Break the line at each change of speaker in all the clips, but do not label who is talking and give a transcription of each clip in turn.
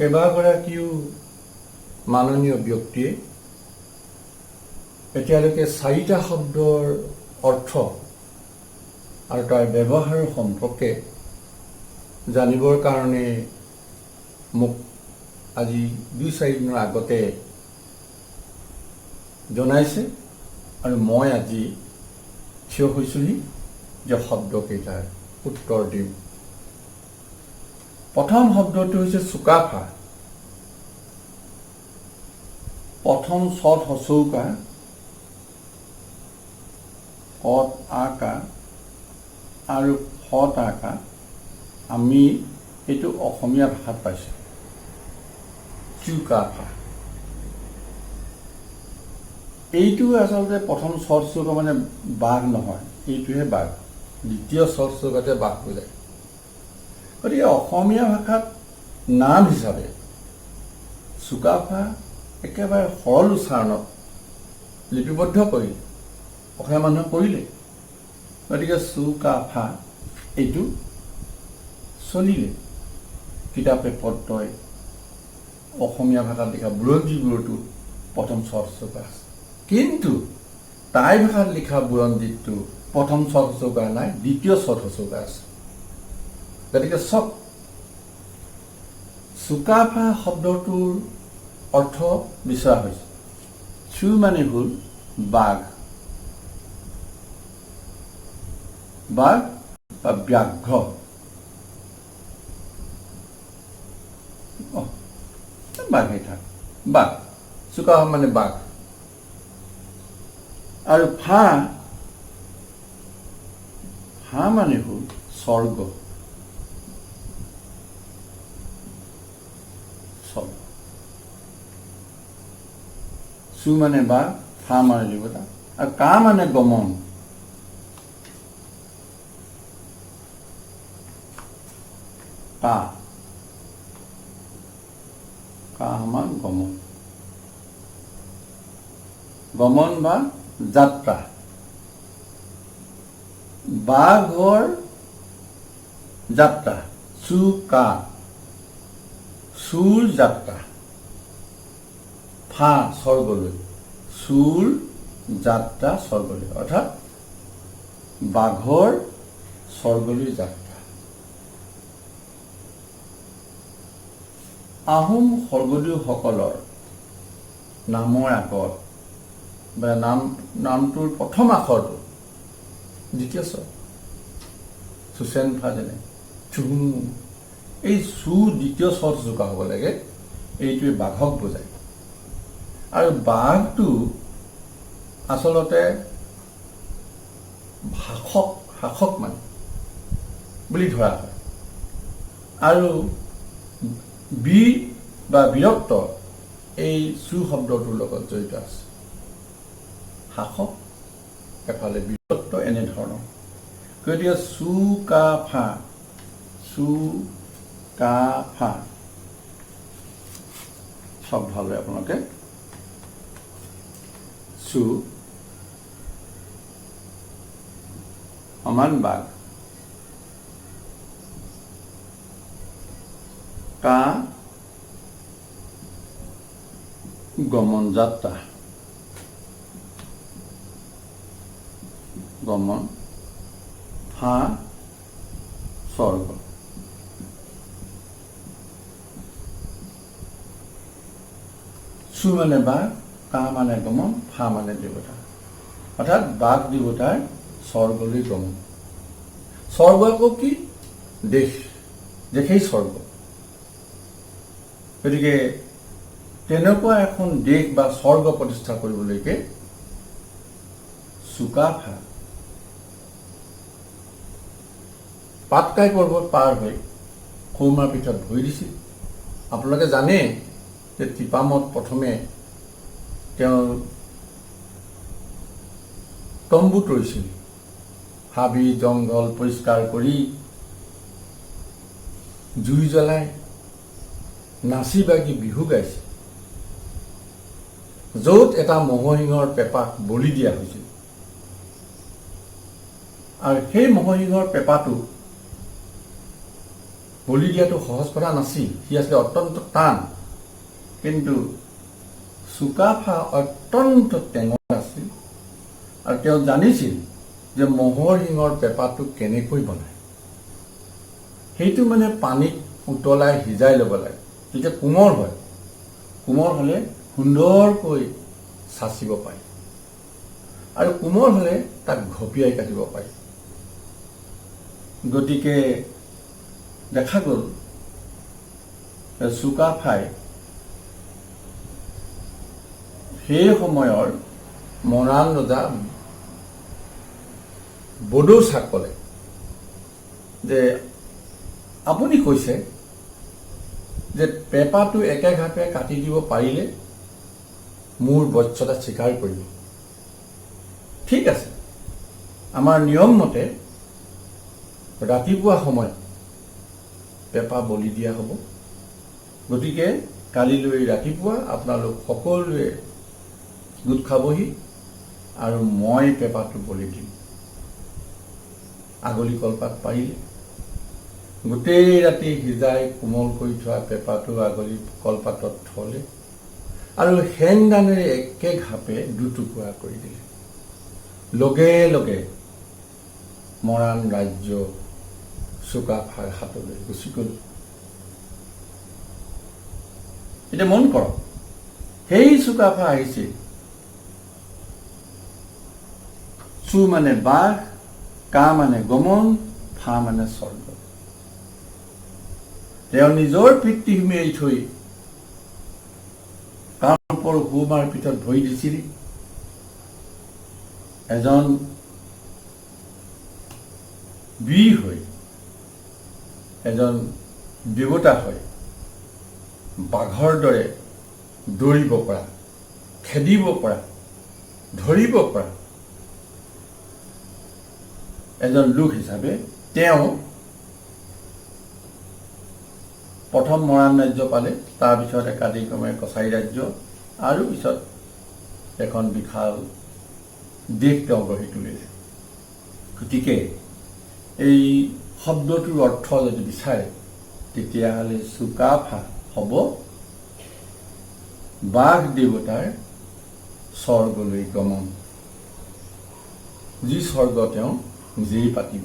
কেইবাগৰাকীও মাননীয় ব্যক্তিয়ে এতিয়ালৈকে 4টা শব্দৰ অৰ্থ আৰু তাৰ ব্যৱহাৰৰ সম্পৰ্কে জানিবৰ কাৰণে মোক আজি 2-4 দিনৰ আগতে জনাইছে আৰু মই আজি থিয় হৈছোহি যে শব্দকেইটাৰ উত্তৰ দিম। প্ৰথম শব্দটো হৈছে চুকাফা। প্ৰথম চত হচৌকা, হত আকা আৰু ফত আকা আমি এইটো অসমীয়া ভাষাত পাইছোঁ, চুকাফা। এইটো আচলতে প্ৰথম চত চৌকা মানে বাঘ নহয়, এইটোহে বাঘ। দ্বিতীয় চত চৌকাতে বাঘ বুজায়। গতিকে অসমীয়া ভাষাত নাম হিচাপে চুকাফা একেবাৰে সৰল উচ্চাৰণত লিপিবদ্ধ কৰি অসমীয়া মানুহে কৰিলে। গতিকে চুকাফা এইটো চলিলে। কিতাপে পত্ৰই অসমীয়া ভাষাত লিখা বুৰঞ্জীবোৰতো প্ৰথম চত চৌকা আছে, কিন্তু টাই ভাষাত লিখা বুৰঞ্জীতটো প্ৰথম চত চৌকা নাই, দ্বিতীয় চত চৌকা আছে। গতিকে চব চুকাফা শব্দটোৰ অৰ্থ বিচৰা হৈছে। চু মানে হ'ল বাঘ, বাঘ বা ব্যাঘ্ৰ। বাঘে থাক, বাঘ, চুকাফা মানে বাঘ। আৰু ফা মানে হ'ল স্বৰ্গ। চু মানে বাঘ, ফা মানে দেৱতা, আৰু কা মানে গমন। কা আমাৰ গমন, গমন বা যাত্ৰা। বাঘৰ যাত্ৰা, চুকা, চুৰ যাত্ৰা। ফা স্বৰ্গলৈ, চুৰ যাত্ৰা স্বৰ্গলৈ, অৰ্থাৎ বাঘৰ স্বৰ্গলৈ যাত্ৰা। আহোম স্বৰ্গদেউসকলৰ নামৰ আগত বা নামটোৰ প্ৰথম আখৰটো দ্বিতীয় চ, চুচেনফা যেনে চুহু, এই চু দ্বিতীয় চত চৌকা হ'ব লাগে। এইটোৱে বাঘক বুজায়। আৰু বাঘটো আচলতে শাসক মানে বুলি ধৰা হয়। আৰু বীৰ বা বীৰত্ব এই চু শব্দটোৰ লগত জড়িত আছে। শাসক এফালে বীৰত্ব এনেধৰণৰ। গতিকে চুকাফা, চুকাফা চব ভালদৰে আপোনালোকে চু সমান বাঘ, কা গমন যাত্ৰা, গমন, ফা স্বৰ্গ। চু মানে বাঘ, কা মানে গমন, ফা মানে দেৱতা, অৰ্থাৎ বাঘ দেৱতাৰ স্বৰ্গলৈ গমন। স্বৰ্গ আকৌ কি? দেশ, দেশেই স্বৰ্গ। গতিকে তেনেকুৱা এখন দেশ বা স্বৰ্গ প্ৰতিষ্ঠা কৰিবলৈকে চুকাফা পাটকাই পৰ্বত পাৰ হৈ সৌমাৰ পীঠত ভৰি দিছিল। আপোনালোকে জানে যে টিপামত প্ৰথমে তেওঁ তম্বুত ৰৈছিল। হাবি জংঘল পৰিষ্কাৰ কৰি জুই জ্বলাই নাচি বাগি বিহু গাইছে, য'ত এটা মহসিংহৰ পেপাক বলি দিয়া হৈছিল। আৰু সেই মহসিংহৰ পেপাটো বলি দিয়াটো সহজ কথা নাছিল, সি আছিলে অত্যন্ত টান। কিন্তু চুকাফা অত্যন্ত টেঙৰ আছিল আৰু তেওঁ জানিছিল যে মহৰ শিঙৰ পেঁপাটো কেনেকৈ বনায়। সেইটো মানে পানীত উতলাই সিজাই ল'ব লাগে, তেতিয়া কোমল হয়। কোমল হ'লে সুন্দৰকৈ চাচিব পাৰি আৰু কোমল হ'লে তাক ঘপিয়াই কাটিব পাৰি। গতিকে দেখা গ'ল চুকাফাই সেই সময়ৰ মৰাণ ৰজা বড়োচাক ক'লে যে আপুনি কৈছে যে পেঁপাটো একেঘাপে কাটি দিব পাৰিলে মোৰ বশ্যতা স্বীকাৰ কৰিব। ঠিক আছে, আমাৰ নিয়ম মতে ৰাতিপুৱা সময়ত পেঁপা বলি দিয়া হ'ব। গতিকে কালিলৈ ৰাতিপুৱা আপোনালোক সকলোৱে গোট খাবহি আৰু মই পেঁপাটো বলি দিম। আগলি কলপাত পাৰিলে গোটেই ৰাতি সিজাই কোমল কৰি থোৱা পেঁপাটো আগলি কলপাতত থলে আৰু হেংদানেৰে একেঘাপে দুটুকুৰা কৰি দিলে। লগে লগে মৰাণ ৰাজ্য চুকাফাৰ হাতলৈ গুচি গ'ল। এতিয়া মন কৰক, সেই চুকাফা আহিছিল। চু মানে বাঘ, কা মানে গমন, ফা মানে স্বৰ্গ। তেওঁ নিজৰ পিতৃভূমি এৰি থৈ কামৰূপৰ সুমাৰ পিঠত ভৰি দিছিল। এজন বীৰ হৈ, এজন দেৱতা হৈ বাঘৰ দৰে দৌৰিব পৰা, খেদিব পৰা, ধৰিব পৰা এজন লোক হিচাপে তেওঁ প্ৰথম মৰাণ ৰাজ্য পালে, তাৰপিছত একাদিক্ৰমে কছাৰী ৰাজ্য আৰু পিছত এখন বিশাল দেশ তেওঁ গঢ়ি তুলিলে। গতিকে এই শব্দটোৰ অৰ্থ যদি বিচাৰে তেতিয়াহ'লে চুকাফা হ'ব বাঘ দেৱতাৰ স্বৰ্গলৈ গমন, যি স্বৰ্গ তেওঁ নিজেই পাতিব।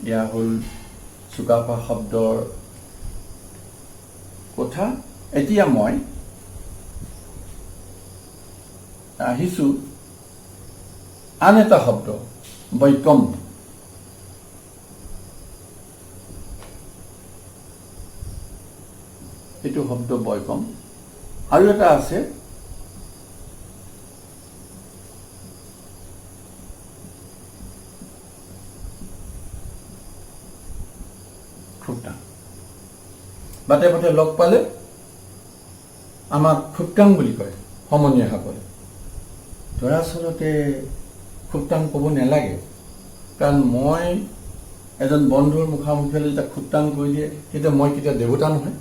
এয়া হ'ল চুকাফা শব্দৰ কথা। এতিয়া মই আহিছোঁ আন এটা শব্দ, বৈকম। এইটো শব্দ বৈকম। আৰু এটা আছে খুবটাং। বাটে বাটে লগ পালে আমাক খুবটাং বুলি কয় সমনীয়াসকলে। দৰাচলতে খুবটাং ক'ব নালাগে, কাৰণ মই এজন বন্ধুৰ মুখামুখিলৈ যেতিয়া খুবটাং কৰি দিয়ে তেতিয়া মই কেতিয়া দেৱতা নহয়,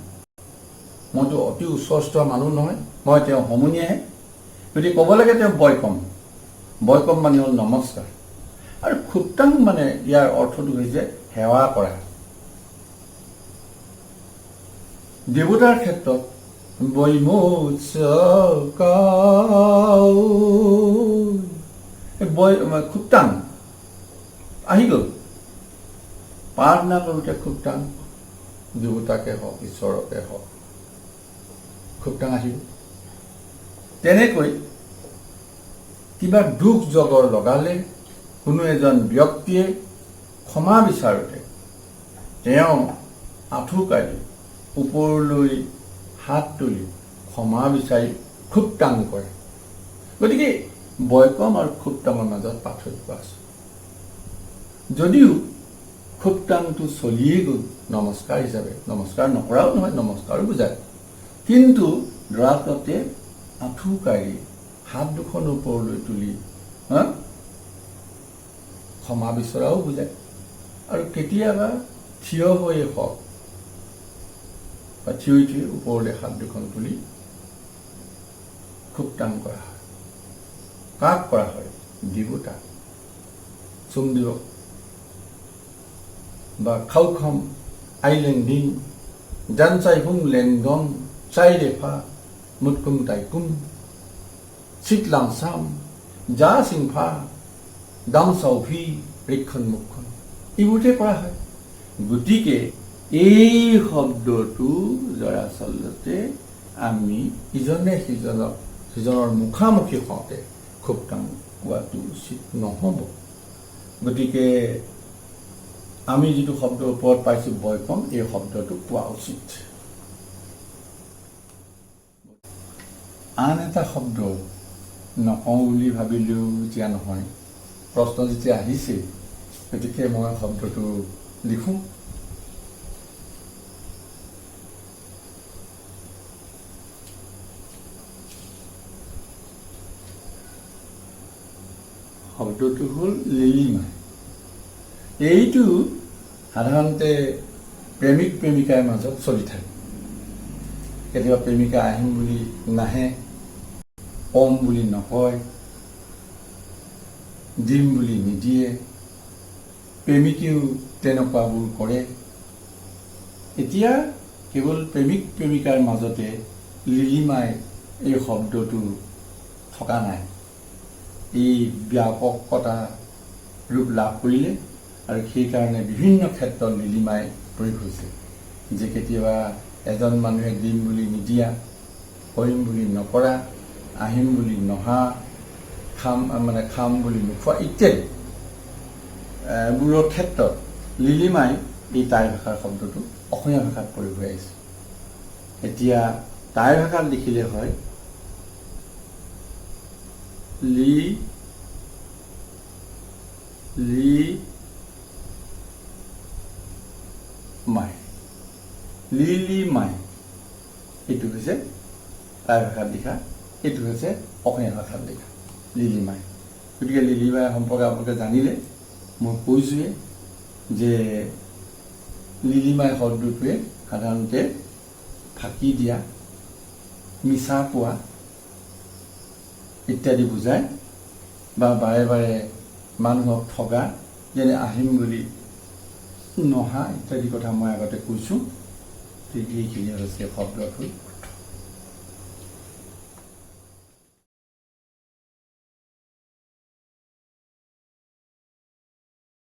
মইতো অতি উচ্চস্থ মানুহ নহয়, মই তেওঁ সমনীয়াহে। গতিকে ক'ব লাগে তেওঁ বৈকম। বৈকম মানে হ'ল নমস্কাৰ। আৰু খুবটাং মানে ইয়াৰ অৰ্থটো হৈছে সেৱা কৰা। দেৱতাৰ ক্ষেত্ৰত খুবটাং আহি গ'ল। প্ৰাৰ্থনা কৰোঁতে খুবটাং, দেৱতাকে হওক ঈশ্বৰকে হওক খুবটাং আহিব। তেনেকৈ কিবা দুখ জগৰ লগালে কোনো এজন ব্যক্তিয়ে ক্ষমা বিচাৰোতে তেওঁ আঁঠু কাঢ়ি ওপৰলৈ হাত তুলি ক্ষমা বিচাৰি খুবটাং কৰে। গতিকে বৈকম আৰু খুবটাঙৰ মাজত পাৰ্থক্য আছে। যদিও খুবটাংটো চলিয়েই গ'ল নমস্কাৰ হিচাপে, নমস্কাৰ নকৰাও নহয়, নমস্কাৰো বুজায়, কিন্তু দৰাচলতে আঁঠু কাঢ়ি হাত দুখন ওপৰলৈ তুলি ক্ষমা বিচৰাও বুজায়। আৰু কেতিয়াবা থিয় হৈয়ে হওক বা থিয় থিয় ওপৰলৈ হাত দুখন তুলি খুবটাং কৰা হয়। কাক কৰা হয়? দেৱতা। চুম দিব বা খাও খাম আইলেণ্ডিং জান চাইহুং লেংডং চাই ৰেফা মুটকুম টাইকুম চিকলাং চাম যা চিংফা দাম চাউফি ৰিক্ষণ মুখন এইবোৰতে পৰা হয়। গতিকে এই শব্দটো দৰাচলতে আমি ইজনে সিজনৰ মুখামুখি হওঁতে খুব টান কোৱাটো উচিত নহ'ব। গতিকে আমি যিটো শব্দৰ ওপৰত পাইছোঁ বয়কম, এই শব্দটো কোৱা উচিত। আন এটা শব্দ নকওঁ বুলি ভাবিলেও এতিয়া নহয়, প্ৰশ্ন যেতিয়া আহিছে গতিকে মই শব্দটো লিখোঁ। শব্দটো হ'ল লিলিমা। এইটো সাধাৰণতে প্ৰেমিক প্ৰেমিকাৰ মাজত চলি থাকে। কেতিয়াবা প্ৰেমিকা আহিম বুলি নাহে, কম বুলি নকয়, দিম বুলি নিদিয়ে, প্ৰেমিকেও তেনেকুৱাবোৰ কৰে। এতিয়া কেৱল প্ৰেমিক প্ৰেমিকাৰ মাজতে লিলিমাই এই শব্দটো থকা নাই, এই ব্যাপকতা ৰূপ লাভ কৰিলে আৰু সেইকাৰণে বিভিন্ন ক্ষেত্ৰত লিলিমাই প্ৰয়োগ হৈছে। যে কেতিয়াবা এজন মানুহে দিম বুলি নিদিয়া, কৰিম বুলি নকৰা, আহিম বুলি নহা, খাম বুলি নোখোৱা ইত্যাদি বোৰৰ ক্ষেত্ৰত লিলিমাই এই টাই ভাষাৰ শব্দটো অসমীয়া ভাষাত প্ৰয়োগ হৈ আহিছে। এতিয়া টাই ভাষাত লিখিলে হয় লি মাই, লিলিমাই, এইটো হৈছে টাই ভাষাত লিখা, এইটো হৈছে অসমীয়া ভাষাত লিখা লিলিমাই। গতিকে লিলিমাই সম্পৰ্কে আপোনালোকে জানিলে। মই কৈছোঁৱে যে লিলিমাই শব্দটোৱে সাধাৰণতে ফাঁকি দিয়া, মিছা কোৱা ইত্যাদি বুজায়, বা বাৰে বাৰে মানুহক ঠগা, যেনে আহিম বুলি নহা ইত্যাদি কথা মই আগতে কৈছোঁ। এইখিনি হৈছে শব্দটো।